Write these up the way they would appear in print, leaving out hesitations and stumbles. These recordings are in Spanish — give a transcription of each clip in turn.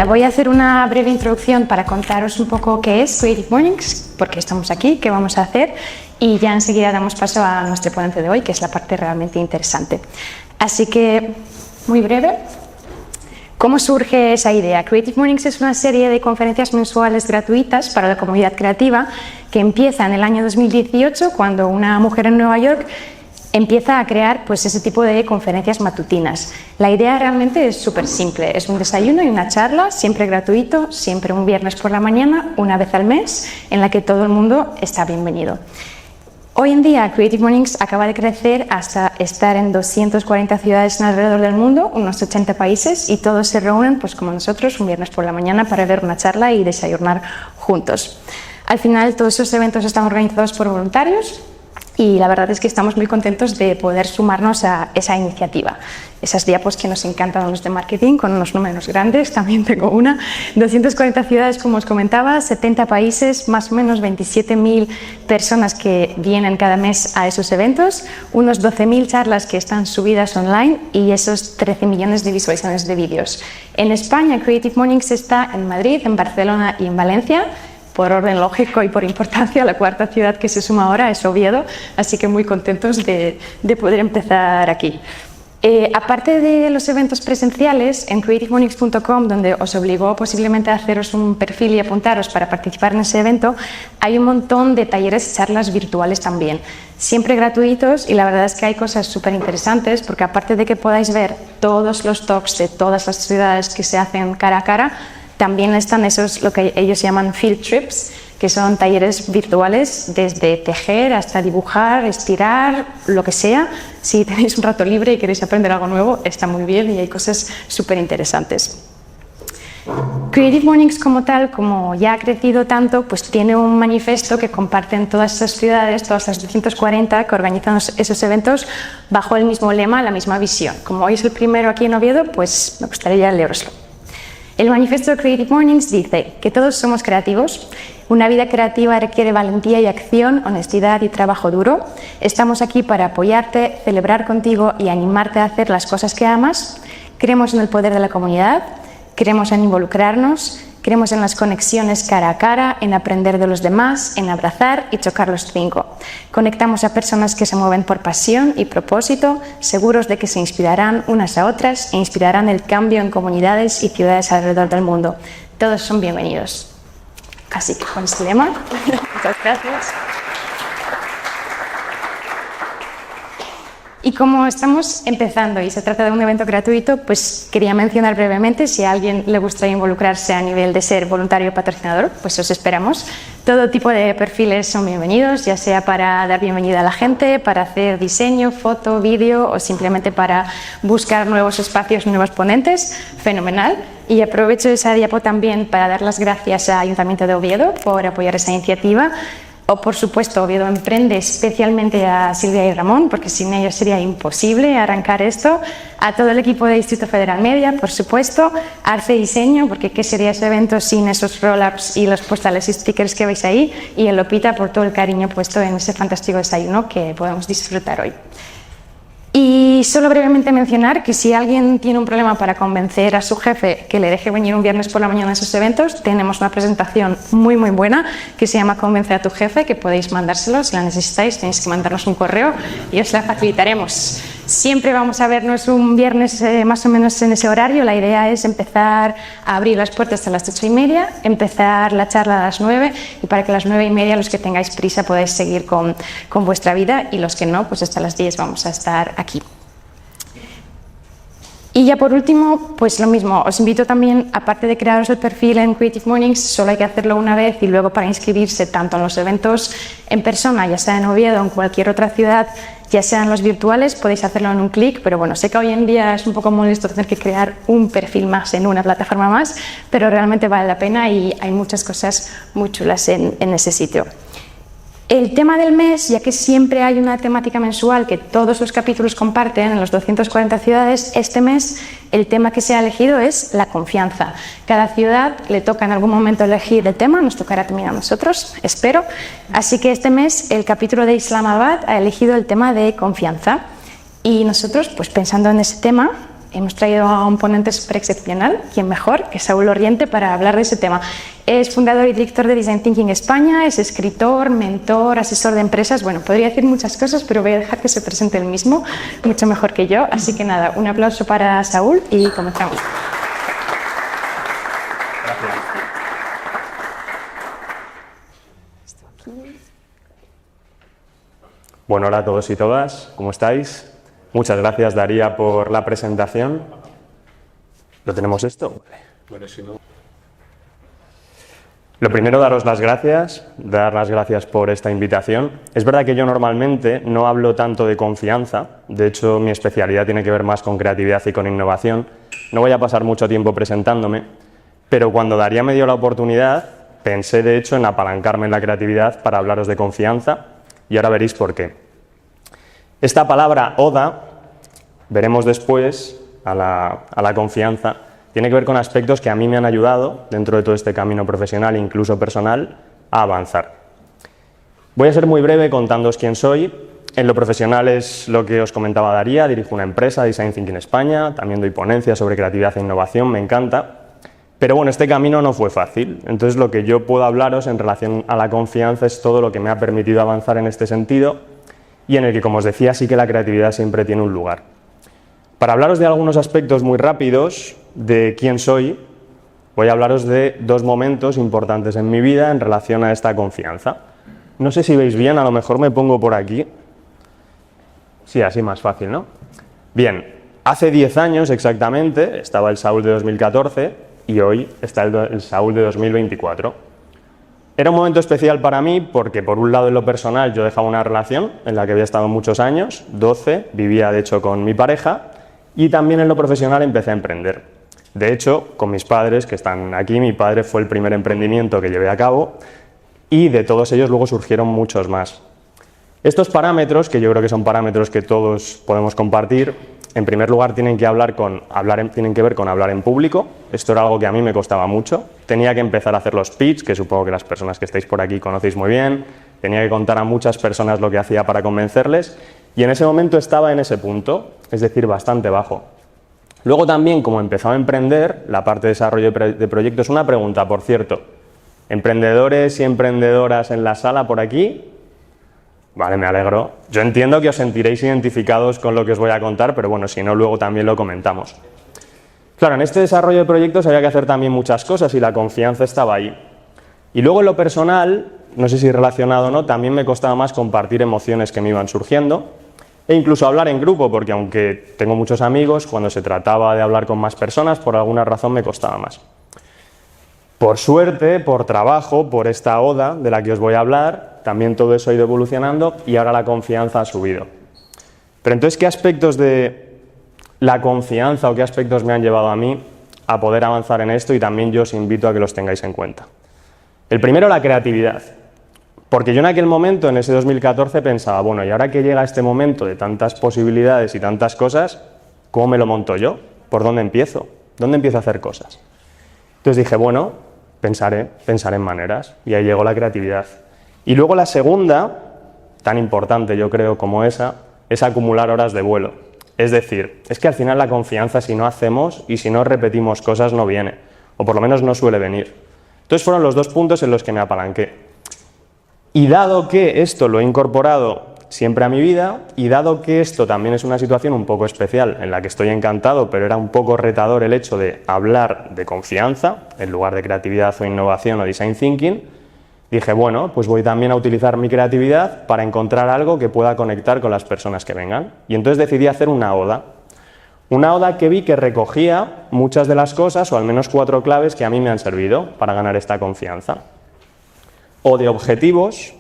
nada, voy a hacer una breve introducción para contaros un poco qué es Creative Mornings, por qué estamos aquí, qué vamos a hacer y ya enseguida damos paso a nuestro ponente de hoy, que es la parte realmente interesante. Así que, muy breve, ¿cómo surge esa idea? Creative Mornings es una serie de conferencias mensuales gratuitas para la comunidad creativa que empieza en el año 2018, cuando una mujer en Nueva York empieza a crear pues, ese tipo de conferencias matutinas. La idea realmente es súper simple, es un desayuno y una charla, siempre gratuito, siempre un viernes por la mañana, una vez al mes, en la que todo el mundo está bienvenido. Hoy en día Creative Mornings acaba de crecer hasta estar en 240 ciudades alrededor del mundo, unos 80 países, y todos se reúnen, pues como nosotros, un viernes por la mañana para ver una charla y desayunar juntos. Al final todos esos eventos están organizados por voluntarios, y la verdad es que estamos muy contentos de poder sumarnos a esa iniciativa. Esas diapos que nos encantan a los de marketing, con unos números grandes, también tengo una. 240 ciudades, como os comentaba, 70 países, más o menos 27.000 personas que vienen cada mes a esos eventos, unos 12.000 charlas que están subidas online y esos 13 millones de visualizaciones de vídeos. En España, Creative Mornings está en Madrid, en Barcelona y en Valencia. Por orden lógico y por importancia, la cuarta ciudad que se suma ahora es Oviedo, así que muy contentos de poder empezar aquí. Aparte de los eventos presenciales, en creativemornings.com, donde os obligó posiblemente a haceros un perfil y apuntaros para participar en ese evento, hay un montón de talleres y charlas virtuales también, siempre gratuitos, y la verdad es que hay cosas súper interesantes, porque aparte de que podáis ver todos los talks de todas las ciudades que se hacen cara a cara, también están esos, lo que ellos llaman field trips, que son talleres virtuales desde tejer hasta dibujar, estirar, lo que sea. Si tenéis un rato libre y queréis aprender algo nuevo, está muy bien y hay cosas súper interesantes. Creative Mornings como tal, como ya ha crecido tanto, pues tiene un manifiesto que comparten todas esas ciudades, todas las 240 que organizan esos eventos bajo el mismo lema, la misma visión. Como hoy es el primero aquí en Oviedo, pues me gustaría leeroslo. El manifiesto de Creative Mornings dice que todos somos creativos, una vida creativa requiere valentía y acción, honestidad y trabajo duro. Estamos aquí para apoyarte, celebrar contigo y animarte a hacer las cosas que amas. Creemos en el poder de la comunidad, creemos en involucrarnos, creemos en las conexiones cara a cara, en aprender de los demás, en abrazar y chocar los 5. Conectamos a personas que se mueven por pasión y propósito, seguros de que se inspirarán unas a otras e inspirarán el cambio en comunidades y ciudades alrededor del mundo. Todos son bienvenidos. Así que con este lema, muchas gracias. Y como estamos empezando y se trata de un evento gratuito, pues quería mencionar brevemente, si a alguien le gustaría involucrarse a nivel de ser voluntario o patrocinador, pues os esperamos. Todo tipo de perfiles son bienvenidos, ya sea para dar bienvenida a la gente, para hacer diseño, foto, vídeo o simplemente para buscar nuevos espacios, nuevos ponentes, fenomenal. Y aprovecho esa diapo también para dar las gracias al Ayuntamiento de Oviedo por apoyar esa iniciativa. O, por supuesto, Oviedo Emprende, especialmente a Silvia y Ramón, porque sin ellos sería imposible arrancar esto. A todo el equipo de Instituto Federal Media, por supuesto. A Arce Diseño, porque qué sería ese evento sin esos roll-ups y los postales y stickers que veis ahí. Y a Lopita por todo el cariño puesto en ese fantástico desayuno que podemos disfrutar hoy. Y solo brevemente mencionar que si alguien tiene un problema para convencer a su jefe que le deje venir un viernes por la mañana a esos eventos, tenemos una presentación muy buena que se llama Convence a tu jefe, que podéis mandárselo si la necesitáis, tenéis que mandarnos un correo y os la facilitaremos. Siempre vamos a vernos un viernes más o menos en ese horario. La idea es empezar a abrir las puertas a las 8:30, empezar la charla a las 9 y para que a las 9:30 los que tengáis prisa podáis seguir con vuestra vida y los que no, pues hasta las 10 vamos a estar aquí. Y ya por último, pues lo mismo, os invito también, aparte de crearos el perfil en Creative Mornings, solo hay que hacerlo una vez y luego para inscribirse tanto en los eventos en persona, ya sea en Oviedo o en cualquier otra ciudad, ya sean los virtuales, podéis hacerlo en un clic, pero bueno, sé que hoy en día es un poco molesto tener que crear un perfil más en una plataforma más, pero realmente vale la pena y hay muchas cosas muy chulas en ese sitio. El tema del mes, ya que siempre hay una temática mensual que todos los capítulos comparten en las 240 ciudades, este mes el tema que se ha elegido es la confianza. Cada ciudad le toca en algún momento elegir el tema, nos tocará también a nosotros, espero. Así que este mes el capítulo de Islamabad ha elegido el tema de confianza. Y nosotros, pues pensando en ese tema, hemos traído a un ponente súper excepcional, ¿quién mejor que Saúl Orriente para hablar de ese tema? Es fundador y director de Design Thinking España, es escritor, mentor, asesor de empresas, bueno, podría decir muchas cosas, pero voy a dejar que se presente él mismo, mucho mejor que yo, así que nada, un aplauso para Saúl y comenzamos. Bueno, hola a todos y todas, ¿cómo estáis? Muchas gracias, Daría, por la presentación. ¿Lo tenemos esto? Bueno, si no... Lo primero, daros las gracias, dar las gracias por esta invitación. Es verdad que yo normalmente no hablo tanto de confianza, de hecho mi especialidad tiene que ver más con creatividad y con innovación. No voy a pasar mucho tiempo presentándome, pero cuando Daría me dio la oportunidad, pensé de hecho en apalancarme en la creatividad para hablaros de confianza. Y ahora veréis por qué. Esta palabra oda, veremos después, a la confianza, tiene que ver con aspectos que a mí me han ayudado, dentro de todo este camino profesional e incluso personal, a avanzar. Voy a ser muy breve contándoos quién soy. En lo profesional es lo que os comentaba Daría, dirijo una empresa, Design Thinking España, también doy ponencias sobre creatividad e innovación, me encanta. Pero bueno, este camino no fue fácil, entonces lo que yo puedo hablaros en relación a la confianza es todo lo que me ha permitido avanzar en este sentido y en el que, como os decía, sí que la creatividad siempre tiene un lugar. Para hablaros de algunos aspectos muy rápidos de quién soy, voy a hablaros de dos momentos importantes en mi vida en relación a esta confianza. No sé si veis bien, a lo mejor me pongo por aquí. Sí, así más fácil, ¿no? Bien, hace 10 años exactamente, estaba el Saúl de 2014, y hoy está el Saúl de 2024. Era un momento especial para mí porque, por un lado, en lo personal, yo dejaba una relación en la que había estado muchos años, 12, vivía de hecho con mi pareja, y también en lo profesional empecé a emprender. De hecho, con mis padres, que están aquí, mi padre fue el primer emprendimiento que llevé a cabo, y de todos ellos luego surgieron muchos más. Estos parámetros, que yo creo que son parámetros que todos podemos compartir, en primer lugar tienen que ver con hablar en público. Esto era algo que a mí me costaba mucho. Tenía que empezar a hacer los pitch, que supongo que las personas que estáis por aquí conocéis muy bien. Tenía que contar a muchas personas lo que hacía para convencerles. Y en ese momento estaba en ese punto, es decir, bastante bajo. Luego también, como empezaba a emprender, la parte de desarrollo de proyectos, una pregunta, por cierto. ¿Emprendedores y emprendedoras en la sala por aquí? Vale, me alegro. Yo entiendo que os sentiréis identificados con lo que os voy a contar, pero bueno, si no, luego también lo comentamos. Claro, en este desarrollo de proyectos había que hacer también muchas cosas y la confianza estaba ahí. Y luego en lo personal, no sé si relacionado o no, también me costaba más compartir emociones que me iban surgiendo e incluso hablar en grupo, porque aunque tengo muchos amigos, cuando se trataba de hablar con más personas, por alguna razón me costaba más. Por suerte, por trabajo, por esta oda de la que os voy a hablar, también todo eso ha ido evolucionando y ahora la confianza ha subido. Pero entonces, ¿qué aspectos de la confianza o qué aspectos me han llevado a mí a poder avanzar en esto? Y también yo os invito a que los tengáis en cuenta. El primero, la creatividad. Porque yo en aquel momento, en ese 2014, pensaba, bueno, y ahora que llega este momento de tantas posibilidades y tantas cosas, ¿cómo me lo monto yo? ¿Por dónde empiezo? ¿Dónde empiezo a hacer cosas? Entonces dije, bueno, pensaré en maneras, y ahí llegó la creatividad. Y luego la segunda, tan importante yo creo como esa, es acumular horas de vuelo. Es decir, es que al final la confianza, si no hacemos y si no repetimos cosas, no viene, o por lo menos no suele venir. Entonces fueron los dos puntos en los que me apalanqué. Y dado que esto lo he incorporado siempre a mi vida, y dado que esto también es una situación un poco especial, en la que estoy encantado, pero era un poco retador el hecho de hablar de confianza, en lugar de creatividad o innovación o design thinking, dije, bueno, pues voy también a utilizar mi creatividad para encontrar algo que pueda conectar con las personas que vengan. Y entonces decidí hacer una oda. Una oda que vi que recogía muchas de las cosas, o al menos 4 claves que a mí me han servido para ganar esta confianza. O de objetivos,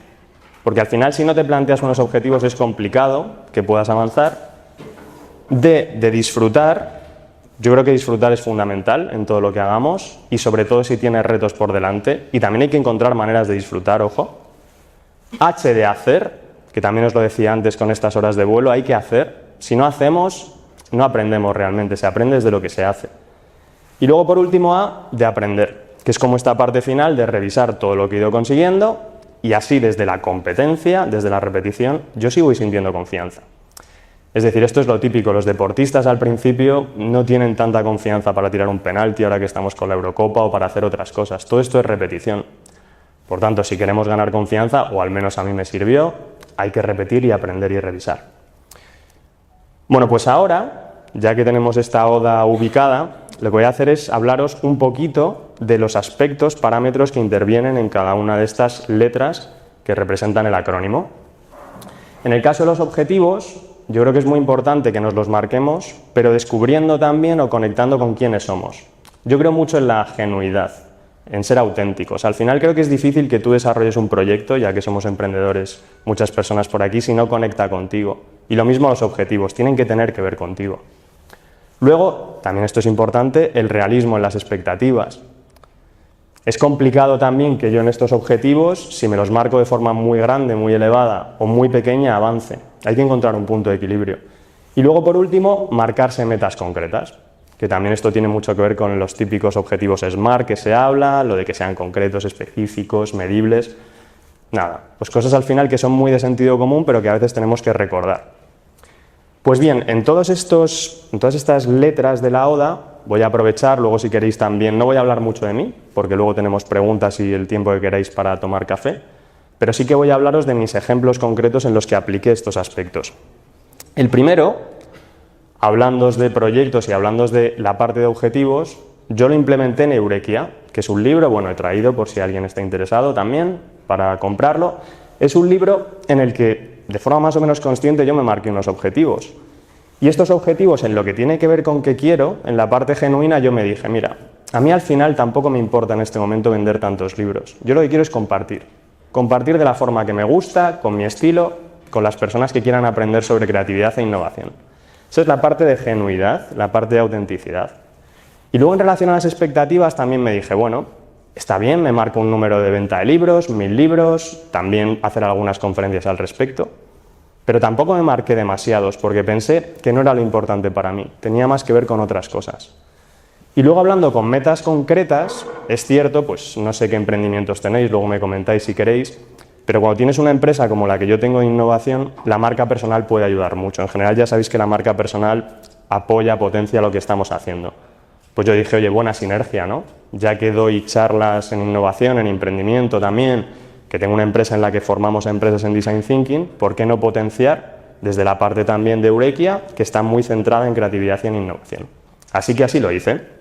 porque al final si no te planteas unos objetivos es complicado que puedas avanzar. De disfrutar, yo creo que disfrutar es fundamental en todo lo que hagamos y sobre todo si tienes retos por delante, y también hay que encontrar maneras de disfrutar, ojo. H de hacer, que también os lo decía antes con estas horas de vuelo, hay que hacer. Si no hacemos, no aprendemos realmente, se aprende desde lo que se hace. Y luego por último A, de aprender, que es como esta parte final de revisar todo lo que he ido consiguiendo, y así desde la competencia, desde la repetición, yo sí voy sintiendo confianza. Es decir, esto es lo típico, los deportistas al principio no tienen tanta confianza para tirar un penalti ahora que estamos con la Eurocopa o para hacer otras cosas. Todo esto es repetición. Por tanto, si queremos ganar confianza, o al menos a mí me sirvió, hay que repetir y aprender y revisar. Bueno, pues ahora, ya que tenemos esta oda ubicada, lo que voy a hacer es hablaros un poquito de los aspectos, parámetros que intervienen en cada una de estas letras que representan el acrónimo. En el caso de los objetivos, yo creo que es muy importante que nos los marquemos, pero descubriendo también o conectando con quiénes somos. Yo creo mucho en la genuidad, en ser auténticos. Al final creo que es difícil que tú desarrolles un proyecto, ya que somos emprendedores, muchas personas por aquí, si no conecta contigo. Y lo mismo los objetivos, tienen que tener que ver contigo. Luego, también esto es importante, el realismo en las expectativas. Es complicado también que yo en estos objetivos, si me los marco de forma muy grande, muy elevada o muy pequeña, avance. Hay que encontrar un punto de equilibrio. Y luego, por último, marcarse metas concretas, que también esto tiene mucho que ver con los típicos objetivos SMART que se habla, lo de que sean concretos, específicos, medibles. Nada, pues cosas al final que son muy de sentido común, pero que a veces tenemos que recordar. Pues bien, en todas estas letras de la oda voy a aprovechar, luego si queréis también, no voy a hablar mucho de mí, porque luego tenemos preguntas y el tiempo que queráis para tomar café, pero sí que voy a hablaros de mis ejemplos concretos en los que apliqué estos aspectos. El primero, hablándoos de proyectos y hablándoos de la parte de objetivos, yo lo implementé en Eureka, que es un libro, bueno, he traído por si alguien está interesado también para comprarlo. Es un libro en el que, de forma más o menos consciente, yo me marqué unos objetivos. Y estos objetivos, en lo que tiene que ver con qué quiero, en la parte genuina, yo me dije, mira, a mí al final tampoco me importa en este momento vender tantos libros. Yo lo que quiero es compartir. Compartir de la forma que me gusta, con mi estilo, con las personas que quieran aprender sobre creatividad e innovación. Esa es la parte de genuidad, la parte de autenticidad. Y luego, en relación a las expectativas, también me dije, bueno, está bien, me marco un número de venta de libros, 1000 libros, también hacer algunas conferencias al respecto, pero tampoco me marqué demasiados porque pensé que no era lo importante para mí, tenía más que ver con otras cosas. Y luego, hablando con metas concretas, es cierto, pues no sé qué emprendimientos tenéis, luego me comentáis si queréis, pero cuando tienes una empresa como la que yo tengo de innovación, la marca personal puede ayudar mucho. En general ya sabéis que la marca personal apoya, potencia lo que estamos haciendo. Pues yo dije, oye, buena sinergia, ¿no? Ya que doy charlas en innovación, en emprendimiento también, que tengo una empresa en la que formamos empresas en Design Thinking, ¿por qué no potenciar desde la parte también de Eureka, que está muy centrada en creatividad y en innovación? Así que así lo hice.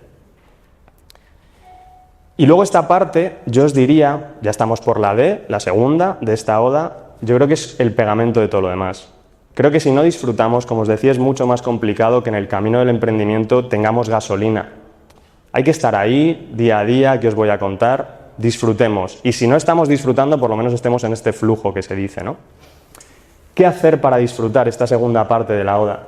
Y luego esta parte, yo os diría, ya estamos por la D, la segunda de esta oda, yo creo que es el pegamento de todo lo demás. Creo que si no disfrutamos, como os decía, es mucho más complicado que en el camino del emprendimiento tengamos gasolina. Hay que estar ahí, día a día, que os voy a contar, disfrutemos. Y si no estamos disfrutando, por lo menos estemos en este flujo que se dice, ¿no? ¿Qué hacer para disfrutar esta segunda parte de la oda?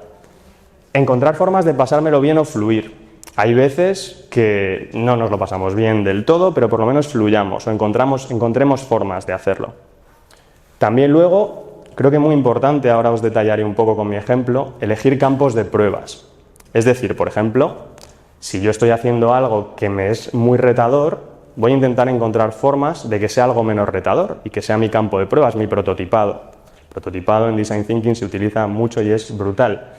Encontrar formas de pasármelo bien o fluir. Hay veces que no nos lo pasamos bien del todo, pero por lo menos fluyamos o encontremos formas de hacerlo. También luego, creo que muy importante, ahora os detallaré un poco con mi ejemplo, elegir campos de pruebas. Es decir, por ejemplo, si yo estoy haciendo algo que me es muy retador, voy a intentar encontrar formas de que sea algo menos retador y que sea mi campo de pruebas, mi prototipado. El prototipado en Design Thinking se utiliza mucho y es brutal.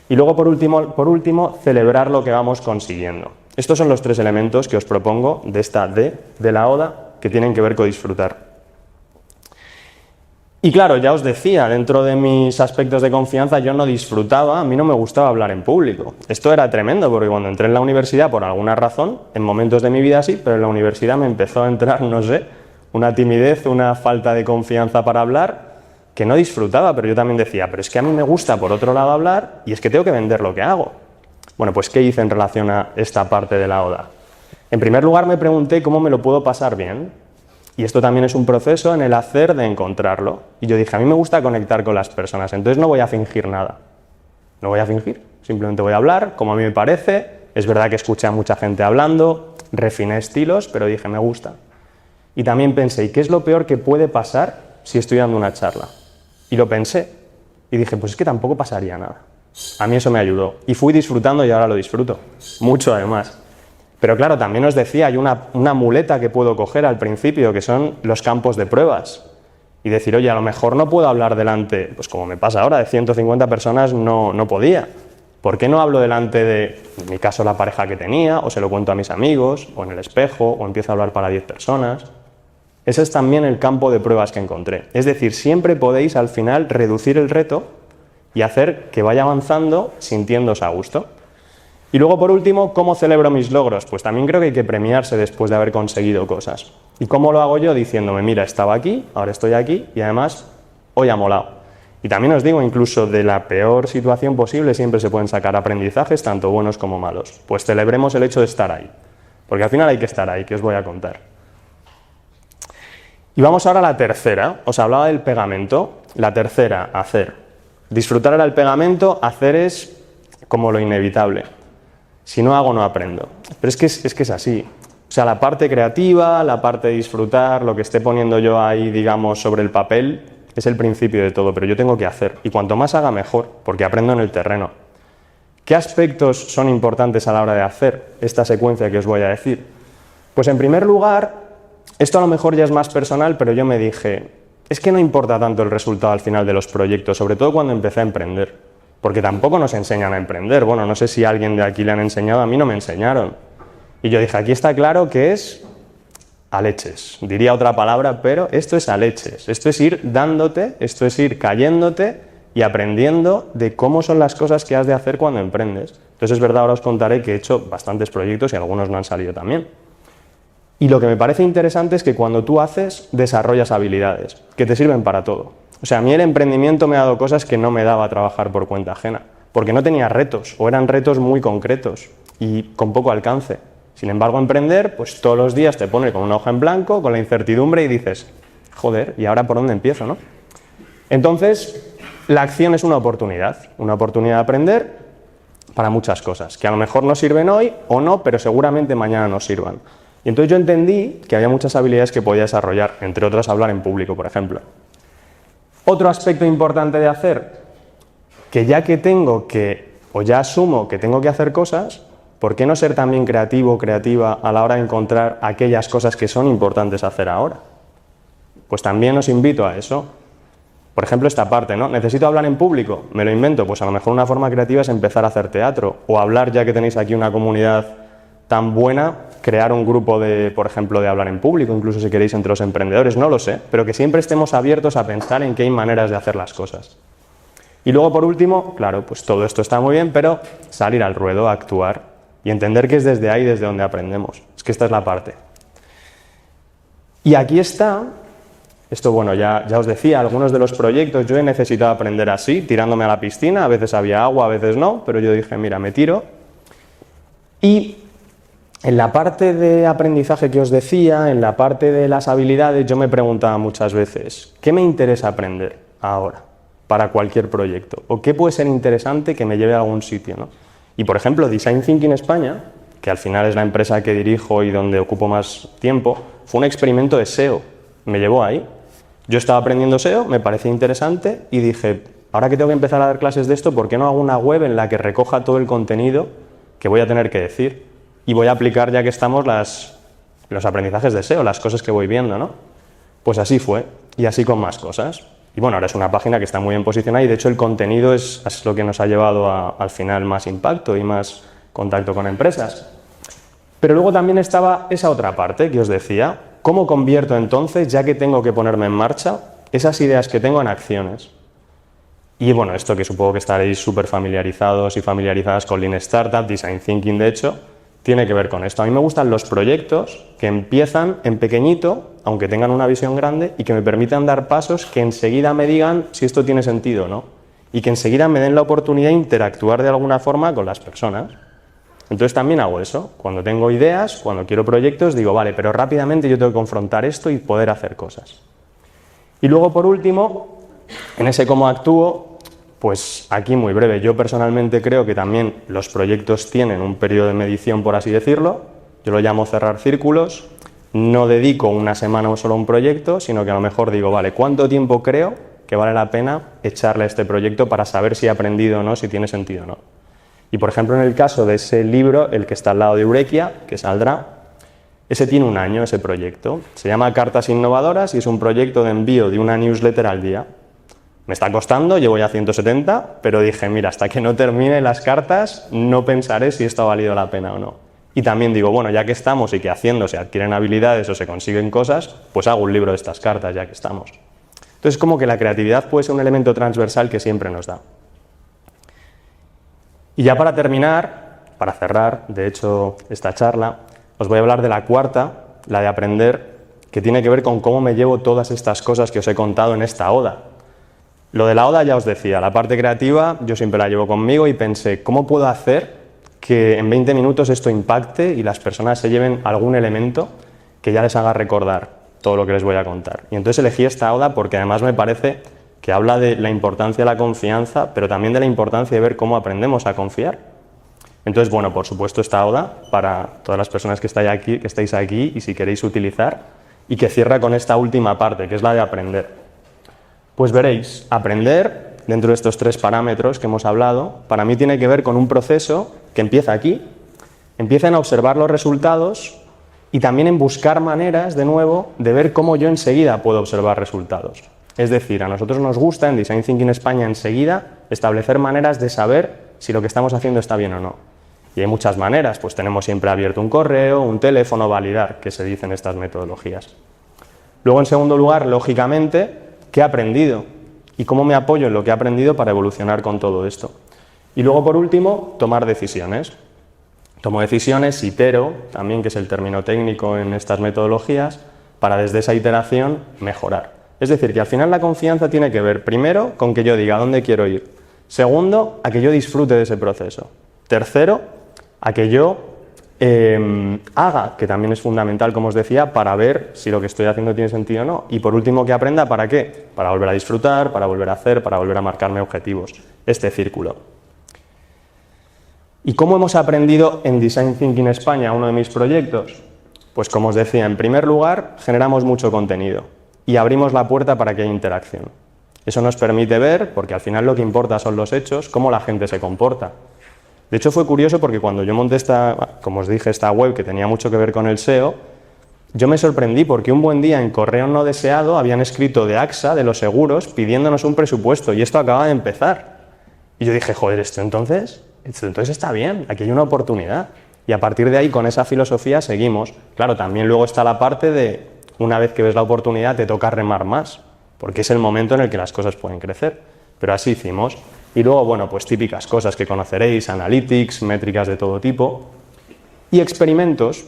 Y luego, por último, celebrar lo que vamos consiguiendo. Estos son los 3 elementos que os propongo de esta D de la oda que tienen que ver con disfrutar. Y claro, ya os decía, dentro de mis aspectos de confianza yo no disfrutaba, a mí no me gustaba hablar en público. Esto era tremendo porque cuando entré en la universidad, por alguna razón, en momentos de mi vida sí, pero en la universidad me empezó a entrar, no sé, una timidez, una falta de confianza para hablar, que no disfrutaba, pero yo también decía, pero es que a mí me gusta por otro lado hablar y es que tengo que vender lo que hago. Bueno, pues ¿qué hice en relación a esta parte de la oda? En primer lugar me pregunté cómo me lo puedo pasar bien. Y esto también es un proceso en el hacer de encontrarlo. Y yo dije, a mí me gusta conectar con las personas, entonces no voy a fingir nada. No voy a fingir, simplemente voy a hablar como a mí me parece. Es verdad que escuché a mucha gente hablando, refiné estilos, pero dije, me gusta. Y también pensé, ¿y qué es lo peor que puede pasar si estoy dando una charla? Y lo pensé y dije, pues es que tampoco pasaría nada. A mí eso me ayudó y fui disfrutando y ahora lo disfruto, mucho además. Pero claro, también os decía, hay una muleta que puedo coger al principio, que son los campos de pruebas. y decir, oye, a lo mejor no puedo hablar delante, pues como me pasa ahora, de 150 personas no podía. ¿Por qué no hablo delante de, en mi caso, la pareja que tenía, o se lo cuento a mis amigos, o en el espejo, o empiezo a hablar para 10 personas? Ese es también el campo de pruebas que encontré. Es decir, siempre podéis al final reducir el reto y hacer que vaya avanzando sintiéndose a gusto. Y luego, por último, ¿cómo celebro mis logros? Pues también creo que hay que premiarse después de haber conseguido cosas. ¿Y cómo lo hago yo? Diciéndome, mira, estaba aquí, ahora estoy aquí y además hoy ha molado. Y también os digo, incluso de la peor situación posible siempre se pueden sacar aprendizajes, tanto buenos como malos. Pues celebremos el hecho de estar ahí, porque al final hay que estar ahí, que os voy a contar. Y vamos ahora a la tercera. Os hablaba del pegamento. La tercera, hacer. Disfrutar era el pegamento, hacer es como lo inevitable. Si no hago, no aprendo. Pero es que es así. O sea, la parte creativa, la parte de disfrutar, lo que esté poniendo yo ahí, digamos, sobre el papel, es el principio de todo, pero yo tengo que hacer. Y cuanto más haga, mejor, porque aprendo en el terreno. ¿Qué aspectos son importantes a la hora de hacer esta secuencia que os voy a decir? Pues en primer lugar, esto a lo mejor ya es más personal, pero yo me dije, es que no importa tanto el resultado al final de los proyectos, sobre todo cuando empecé a emprender, porque tampoco nos enseñan a emprender. Bueno, no sé si a alguien de aquí le han enseñado, a mí no me enseñaron. Y yo dije, aquí está claro que es a leches. Diría otra palabra, pero esto es a leches. Esto es ir dándote, esto es ir cayéndote y aprendiendo de cómo son las cosas que has de hacer cuando emprendes. Entonces es verdad, ahora os contaré que he hecho bastantes proyectos y algunos no han salido tan bien. Y lo que me parece interesante es que cuando tú haces, desarrollas habilidades que te sirven para todo. O sea, a mí el emprendimiento me ha dado cosas que no me daba trabajar por cuenta ajena, porque no tenía retos, o eran retos muy concretos y con poco alcance. Sin embargo, emprender, pues todos los días te pone con una hoja en blanco, con la incertidumbre y dices, joder, ¿y ahora por dónde empiezo, no? Entonces, la acción es una oportunidad de aprender para muchas cosas, que a lo mejor no sirven hoy o no, pero seguramente mañana nos sirvan. Y entonces yo entendí que había muchas habilidades que podía desarrollar, entre otras hablar en público, por ejemplo. Otro aspecto importante de hacer, que ya que tengo que, o ya asumo que tengo que hacer cosas, ¿por qué no ser también creativo o creativa a la hora de encontrar aquellas cosas que son importantes hacer ahora? Pues también os invito a eso. Por ejemplo, esta parte, ¿no? ¿Necesito hablar en público? ¿Me lo invento? Pues a lo mejor una forma creativa es empezar a hacer teatro o hablar, ya que tenéis aquí una comunidad tan buena, crear un grupo de, por ejemplo, de hablar en público, incluso si queréis entre los emprendedores, no lo sé, pero que siempre estemos abiertos a pensar en qué hay maneras de hacer las cosas. Y luego, por último, claro, pues todo esto está muy bien, pero salir al ruedo, actuar y entender que es desde ahí desde donde aprendemos. Es que esta es la parte. Y aquí está, esto bueno, ya os decía, algunos de los proyectos yo he necesitado aprender así, tirándome a la piscina, a veces había agua, a veces no, pero yo dije, mira, me tiro. Y en la parte de aprendizaje que os decía, en la parte de las habilidades, yo me preguntaba muchas veces, ¿qué me interesa aprender ahora para cualquier proyecto? ¿O qué puede ser interesante que me lleve a algún sitio, ¿no? Y por ejemplo, Design Thinking España, que al final es la empresa que dirijo y donde ocupo más tiempo, fue un experimento de SEO, me llevó ahí. Yo estaba aprendiendo SEO, me parecía interesante y dije, ahora que tengo que empezar a dar clases de esto, ¿por qué no hago una web en la que recoja todo el contenido que voy a tener que decir? Y voy a aplicar, ya que estamos, los aprendizajes de SEO, las cosas que voy viendo, ¿no? Pues así fue, y así con más cosas. Y bueno, ahora es una página que está muy bien posicionada y de hecho el contenido es lo que nos ha llevado al final más impacto y más contacto con empresas. Pero luego también estaba esa otra parte que os decía, ¿cómo convierto entonces, ya que tengo que ponerme en marcha, esas ideas que tengo en acciones? Y bueno, esto que supongo que estaréis súper familiarizados y familiarizadas con Lean Startup, Design Thinking de hecho, tiene que ver con esto. A mí me gustan los proyectos que empiezan en pequeñito, aunque tengan una visión grande, y que me permitan dar pasos que enseguida me digan si esto tiene sentido o no. Y que enseguida me den la oportunidad de interactuar de alguna forma con las personas. Entonces también hago eso. Cuando tengo ideas, cuando quiero proyectos, digo, vale, pero rápidamente yo tengo que confrontar esto y poder hacer cosas. Y luego, por último, en ese cómo actúo, pues aquí muy breve. Yo personalmente creo que también los proyectos tienen un periodo de medición, por así decirlo. Yo lo llamo cerrar círculos. No dedico una semana solo a un proyecto, sino que a lo mejor digo, vale, ¿cuánto tiempo creo que vale la pena echarle a este proyecto para saber si he aprendido o no, si tiene sentido o no? Y por ejemplo, en el caso de ese libro, el que está al lado de Eureka, que saldrá, Ese tiene un año, ese proyecto. Se llama Cartas Innovadoras y es un proyecto de envío de una newsletter al día. Me está costando, llevo ya 170, pero dije, mira, hasta que no termine las cartas, no pensaré si esto ha valido la pena o no. Y también digo, bueno, ya que estamos y que haciendo se adquieren habilidades o se consiguen cosas, pues hago un libro de estas cartas ya que estamos. Entonces, como que la creatividad puede ser un elemento transversal que siempre nos da. Y ya para terminar, para cerrar, de hecho, esta charla, os voy a hablar de la cuarta, la de aprender, que tiene que ver con cómo me llevo todas estas cosas que os he contado en esta oda. Lo de la oda ya os decía, la parte creativa yo siempre la llevo conmigo y pensé, ¿cómo puedo hacer que en 20 minutos esto impacte y las personas se lleven algún elemento que ya les haga recordar todo lo que les voy a contar? Y entonces elegí esta oda porque además me parece que habla de la importancia de la confianza, pero también de la importancia de ver cómo aprendemos a confiar. Entonces, bueno, por supuesto esta oda para todas las personas que estáis aquí y si queréis utilizar, y que cierra con esta última parte, que es la de aprender. Pues veréis, aprender, dentro de estos 3 parámetros que hemos hablado, para mí tiene que ver con un proceso que empieza aquí, empieza en observar los resultados y también en buscar maneras, de nuevo, de ver cómo yo enseguida puedo observar resultados. Es decir, a nosotros nos gusta en Design Thinking España enseguida establecer maneras de saber si lo que estamos haciendo está bien o no. Y hay muchas maneras, pues tenemos siempre abierto un correo, un teléfono, validar, que se dicen estas metodologías. Luego, en segundo lugar, lógicamente, ¿qué he aprendido? ¿Y cómo me apoyo en lo que he aprendido para evolucionar con todo esto? Y luego, por último, tomar decisiones. Tomo decisiones, itero, también que es el término técnico en estas metodologías, para desde esa iteración mejorar. Es decir, que al final la confianza tiene que ver, primero, con que yo diga a dónde quiero ir. Segundo, a que yo disfrute de ese proceso. Tercero, a que yo haga, que también es fundamental, como os decía, para ver si lo que estoy haciendo tiene sentido o no. Y por último, que aprenda, ¿para qué? Para volver a disfrutar, para volver a hacer, para volver a marcarme objetivos. Este círculo. ¿Y cómo hemos aprendido en Design Thinking España, uno de mis proyectos? Pues como os decía, en primer lugar, generamos mucho contenido y abrimos la puerta para que haya interacción. Eso nos permite ver, porque al final lo que importa son los hechos, cómo la gente se comporta. De hecho, fue curioso porque cuando yo monté como os dije, esta web que tenía mucho que ver con el SEO, yo me sorprendí porque un buen día en correo no deseado habían escrito de AXA, de los seguros, pidiéndonos un presupuesto y esto acaba de empezar. Y yo dije, joder, esto entonces está bien, aquí hay una oportunidad. Y a partir de ahí, con esa filosofía, seguimos. Claro, también luego está la parte de, una vez que ves la oportunidad, te toca remar más, porque es el momento en el que las cosas pueden crecer. Pero así hicimos. Y luego, bueno, pues típicas cosas que conoceréis, analytics, métricas de todo tipo. Y experimentos.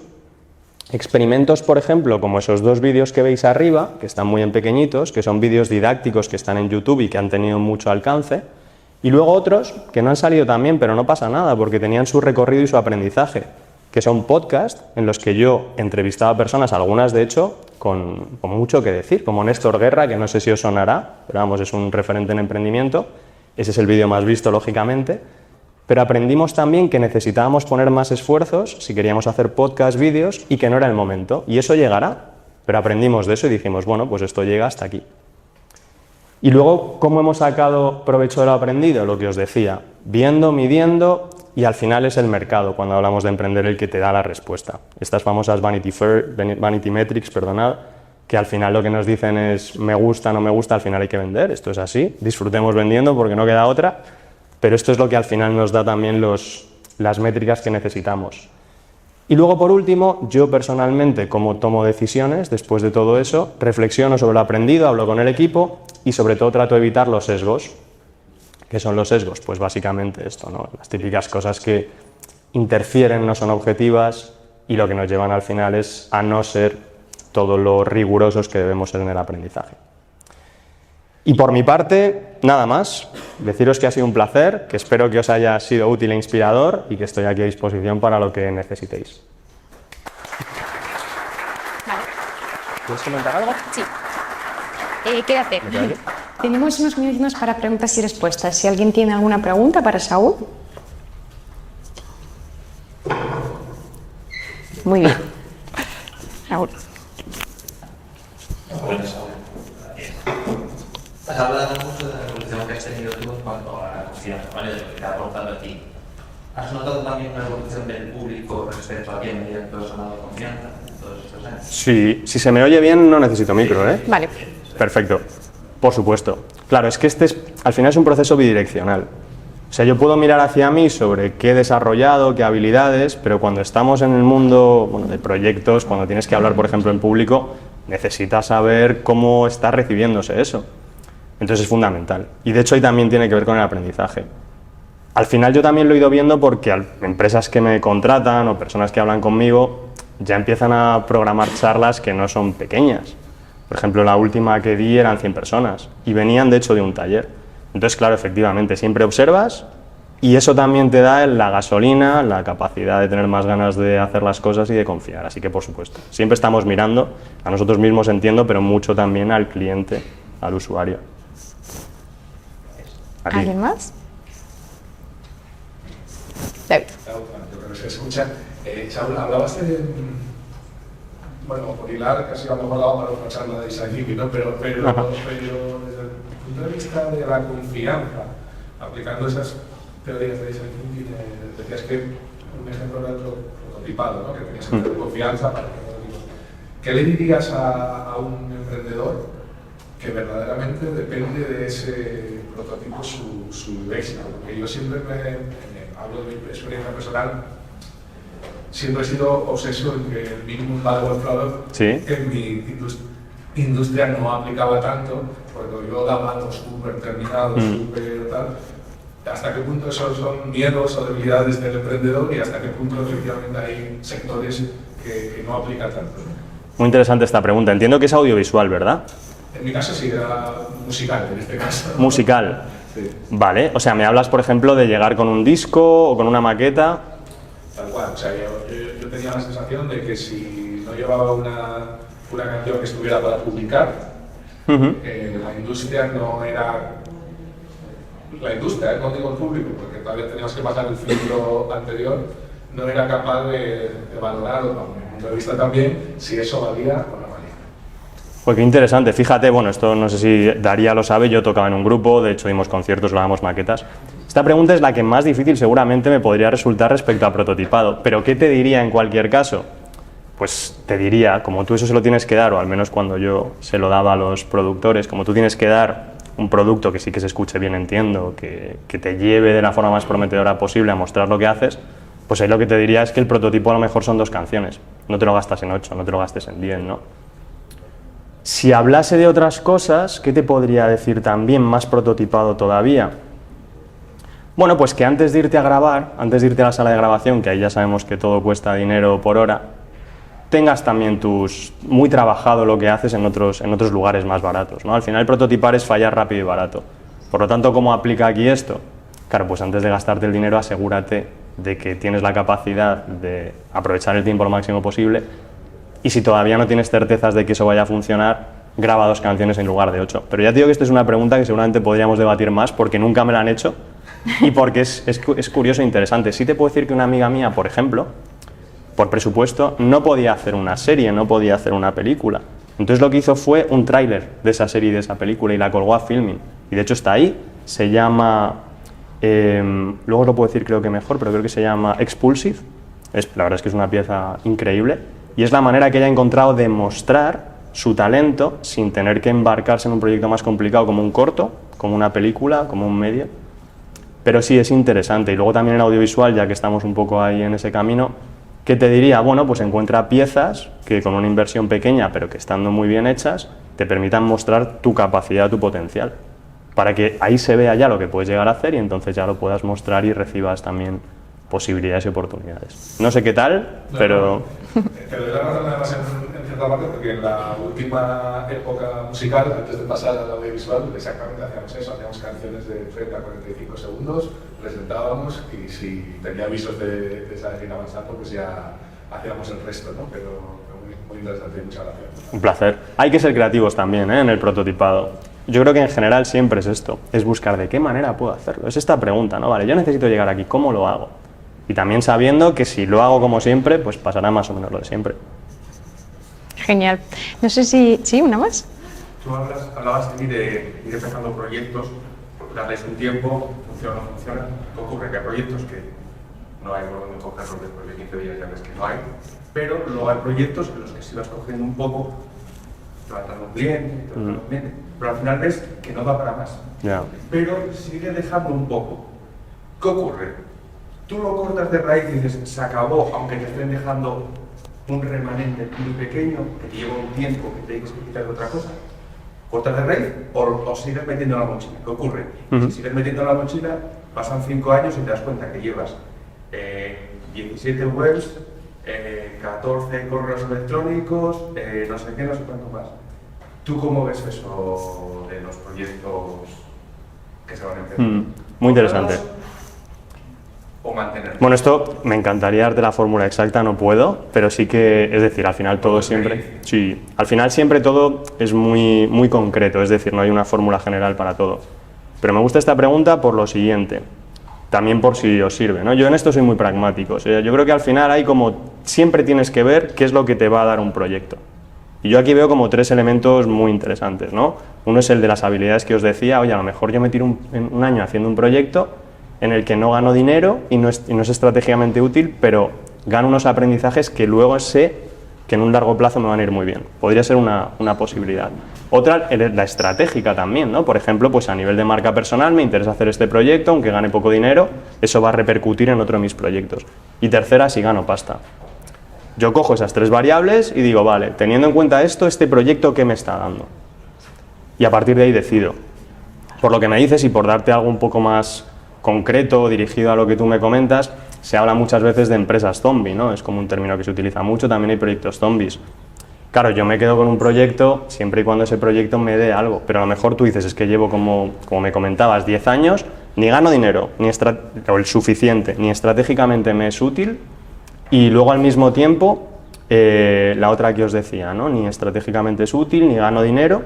Experimentos, por ejemplo, como esos 2 vídeos que veis arriba, que están muy en pequeñitos, que son vídeos didácticos que están en YouTube y que han tenido mucho alcance. Y luego otros que no han salido tan bien, pero no pasa nada, porque tenían su recorrido y su aprendizaje, que son podcasts en los que yo entrevistaba a personas, algunas de hecho, con mucho que decir, como Néstor Guerra, que no sé si os sonará, pero vamos, es un referente en emprendimiento. Ese es el vídeo más visto, lógicamente, pero aprendimos también que necesitábamos poner más esfuerzos si queríamos hacer podcast, vídeos, y que no era el momento, y eso llegará, pero aprendimos de eso y dijimos, bueno, pues esto llega hasta aquí. Y luego, ¿cómo hemos sacado provecho de lo aprendido? Lo que os decía, viendo, midiendo, y al final es el mercado, cuando hablamos de emprender, el que te da la respuesta. Estas famosas Vanity Metrics, perdonad, que al final lo que nos dicen es me gusta, no me gusta, al final hay que vender, esto es así, disfrutemos vendiendo porque no queda otra, pero esto es lo que al final nos da también las métricas que necesitamos. Y luego, por último, yo personalmente, como tomo decisiones, después de todo eso, reflexiono sobre lo aprendido, hablo con el equipo y sobre todo trato de evitar los sesgos. ¿Qué son los sesgos? Pues básicamente esto, ¿no? Las típicas cosas que interfieren, no son objetivas y lo que nos llevan al final es a no ser todo lo rigurosos que debemos ser en el aprendizaje. Y por mi parte, nada más. Deciros que ha sido un placer, que espero que os haya sido útil e inspirador y que estoy aquí a disposición para lo que necesitéis. Vale. ¿Quieres comentar algo? Sí. ¿Qué hacer? Tenemos unos minutos para preguntas y respuestas. Si alguien tiene alguna pregunta para Saúl. Muy bien. Saúl. Has hablado mucho de la evolución que has tenido tú en cuanto a la confianza, ¿vale? De lo que te ha aportado a ti. ¿Has notado también una evolución del público respecto a ti en medio de tu sonado confianza? todos estos años? Sí, si se me oye bien no necesito micro, ¿eh? Vale. Perfecto, por supuesto. Claro, es que al final es un proceso bidireccional. O sea, yo puedo mirar hacia mí sobre qué he desarrollado, qué habilidades, pero cuando estamos en el mundo, bueno, de proyectos, cuando tienes que hablar, por ejemplo, en público, necesitas saber cómo está recibiéndose eso. Entonces es fundamental. Y de hecho ahí también tiene que ver con el aprendizaje. Al final yo también lo he ido viendo porque empresas que me contratan o personas que hablan conmigo ya empiezan a programar charlas que no son pequeñas. Por ejemplo, la última que di eran 100 personas y venían de hecho de un taller. Entonces, claro, efectivamente, siempre observas y eso también te da la gasolina, la capacidad de tener más ganas de hacer las cosas y de confiar. Así que, por supuesto, siempre estamos mirando, a nosotros mismos entiendo, pero mucho también al cliente, al usuario. A ti. ¿Alguien más? David. Yo creo que se escucha. Saúl, hablabas de, bueno, por hilar, casi a lo mejor daba para una charla de design thinking, ¿no? Pero desde el punto de vista de la confianza, aplicando esas teorías de design thinking, decías que un ejemplo era el prototipado, ¿no? Que tenías que tener confianza para que ¿qué le dirías a un emprendedor que verdaderamente depende de ese prototipo su éxito? Porque yo siempre hablo de mi experiencia personal, siempre he sido obsesivo en que el minimum viable product ¿Sí? en mi industria no aplicaba tanto, porque yo daba algo súper terminado, súper tal. ¿Hasta qué punto esos son miedos o debilidades del emprendedor y hasta qué punto efectivamente hay sectores que no aplican tanto? Muy interesante esta pregunta. Entiendo que es audiovisual, ¿verdad? En mi caso sí, era musical en este caso. Musical. Sí. Vale, o sea, me hablas, por ejemplo, de llegar con un disco o con una maqueta. Tal cual, o sea, yo tenía la sensación de que si no llevaba una canción que estuviera para publicar, la industria no era la industria, no digo el público, porque todavía teníamos que pasar el filtro anterior, no era capaz de valorar, o desde mi punto de vista también, si eso valía o no valía. Pues qué interesante, fíjate, bueno, esto no sé si Daría lo sabe, yo tocaba en un grupo, de hecho dimos conciertos, grabamos maquetas. Esta pregunta es la que más difícil seguramente me podría resultar respecto a prototipado, pero ¿qué te diría en cualquier caso? Pues te diría, como tú eso se lo tienes que dar, o al menos cuando yo se lo daba a los productores, como tú tienes que dar un producto que sí que se escuche bien, entiendo, que te lleve de la forma más prometedora posible a mostrar lo que haces, pues ahí lo que te diría es que el prototipo a lo mejor son 2 canciones, no te lo gastas en 8, no te lo gastes en 10, ¿no? Si hablase de otras cosas, ¿qué te podría decir también más prototipado todavía? Bueno, pues que antes de irte a grabar, antes de irte a la sala de grabación, que ahí ya sabemos que todo cuesta dinero por hora, tengas también muy trabajado lo que haces en otros lugares más baratos, ¿no? Al final prototipar es fallar rápido y barato. Por lo tanto, ¿cómo aplica aquí esto? Claro, pues antes de gastarte el dinero asegúrate de que tienes la capacidad de aprovechar el tiempo lo máximo posible y si todavía no tienes certezas de que eso vaya a funcionar, graba 2 canciones en lugar de 8. Pero ya te digo que esta es una pregunta que seguramente podríamos debatir más porque nunca me la han hecho y porque es curioso e interesante. Sí te puedo decir que una amiga mía, por ejemplo, por presupuesto, no podía hacer una serie, no podía hacer una película. Entonces lo que hizo fue un tráiler de esa serie y de esa película y la colgó a Filmin. Y de hecho está ahí, se llama, luego lo puedo decir creo que mejor, pero creo que se llama Expulsive. La verdad es que es una pieza increíble y es la manera que ella ha encontrado de mostrar su talento sin tener que embarcarse en un proyecto más complicado como un corto, como una película, como un medio. Pero sí, es interesante. Y luego también en audiovisual, ya que estamos un poco ahí en ese camino, ¿qué te diría? Bueno, pues encuentra piezas que con una inversión pequeña, pero que estando muy bien hechas, te permitan mostrar tu capacidad, tu potencial, para que ahí se vea ya lo que puedes llegar a hacer y entonces ya lo puedas mostrar y recibas también posibilidades y oportunidades. No sé qué tal, pero... Te doy la razón además en cierta parte porque en la última época musical, antes de pasar al audiovisual, exactamente hacíamos eso, hacíamos canciones de 30 a 45 segundos, presentábamos y si tenía avisos de ir avanzando, pues ya hacíamos el resto, ¿no? Pero muy interesante y muchas gracias. Un placer. Hay que ser creativos también, ¿eh? En el prototipado. Yo creo que en general siempre es esto, es buscar de qué manera puedo hacerlo. Es esta pregunta, ¿no? Vale, yo necesito llegar aquí, ¿cómo lo hago? Y también sabiendo que si lo hago como siempre, pues pasará más o menos lo de siempre. Genial. No sé si... ¿Sí? ¿Una más? Tú hablabas de ir empezando proyectos, darles un tiempo, funciona o no funciona. ¿Qué ocurre? Que hay proyectos que no hay por dónde cogerlos después de 15 días, ya ves que no hay, pero luego hay proyectos en los que sí vas cogiendo un poco, tratando un cliente, pero al final ves que no va para más. Ya. Pero sigue dejando un poco. ¿Qué ocurre? Tú lo cortas de raíz y dices, se acabó, aunque te estén dejando un remanente muy pequeño, que te lleva un tiempo, que tienes que quitar de otra cosa. ¿Cortas de raíz o sigues metiendo en la mochila? ¿Qué ocurre? Si sigues metiendo en la mochila, pasan 5 años y te das cuenta que llevas 17 webs, 14 correos electrónicos, no sé qué, no sé cuánto más. ¿Tú cómo ves eso de los proyectos que se van a empezar? Muy interesante. ¿O mantenerlos? Bueno, esto me encantaría darte la fórmula exacta, no puedo, pero sí que, es decir, al final todo siempre, sí, al final siempre todo es muy concreto, es decir, no hay una fórmula general para todo. Pero me gusta esta pregunta por lo siguiente, también por si os sirve, ¿no? Yo en esto soy muy pragmático, o sea, yo creo que al final hay como, siempre tienes que ver qué es lo que te va a dar un proyecto. Y yo aquí veo como 3 elementos muy interesantes, ¿no? Uno es el de las habilidades que os decía, oye, a lo mejor yo me tiro un año haciendo un proyecto en el que no gano dinero y no es estratégicamente útil, pero gano unos aprendizajes que luego sé que en un largo plazo me van a ir muy bien. Podría ser una posibilidad. Otra, la estratégica también, ¿no? Por ejemplo, pues a nivel de marca personal me interesa hacer este proyecto, aunque gane poco dinero, eso va a repercutir en otro de mis proyectos. Y tercera, si gano pasta. Yo cojo esas 3 variables y digo, vale, teniendo en cuenta esto, este proyecto, ¿qué me está dando? Y a partir de ahí decido. Por lo que me dices y por darte algo un poco más concreto, dirigido a lo que tú me comentas, se habla muchas veces de empresas zombie, ¿no? Es como un término que se utiliza mucho, también hay proyectos zombies. Claro, yo me quedo con un proyecto siempre y cuando ese proyecto me dé algo, pero a lo mejor tú dices, es que llevo como me comentabas, 10 años, ni gano dinero, o el suficiente, ni estratégicamente me es útil, y luego al mismo tiempo, la otra que os decía, ¿no? Ni estratégicamente es útil, ni gano dinero,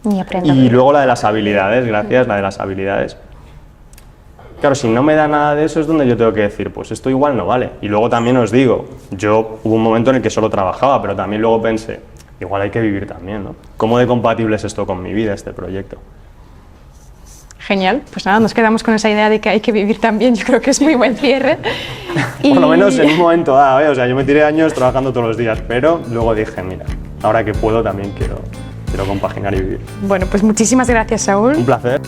Ni aprendo. y luego la de las habilidades, gracias, la de las habilidades. Claro, si no me da nada de eso es donde yo tengo que decir, pues esto igual no vale. Y luego también os digo, yo hubo un momento en el que solo trabajaba, pero también luego pensé, igual hay que vivir también, ¿no? ¿Cómo de compatible es esto con mi vida, este proyecto? Genial, pues nada, nos quedamos con esa idea de que hay que vivir también, yo creo que es muy buen cierre. Por lo menos en un momento dado, ¿eh? O sea, yo me tiré años trabajando todos los días, pero luego dije, mira, ahora que puedo también quiero compaginar y vivir. Bueno, pues muchísimas gracias, Saúl. Un placer.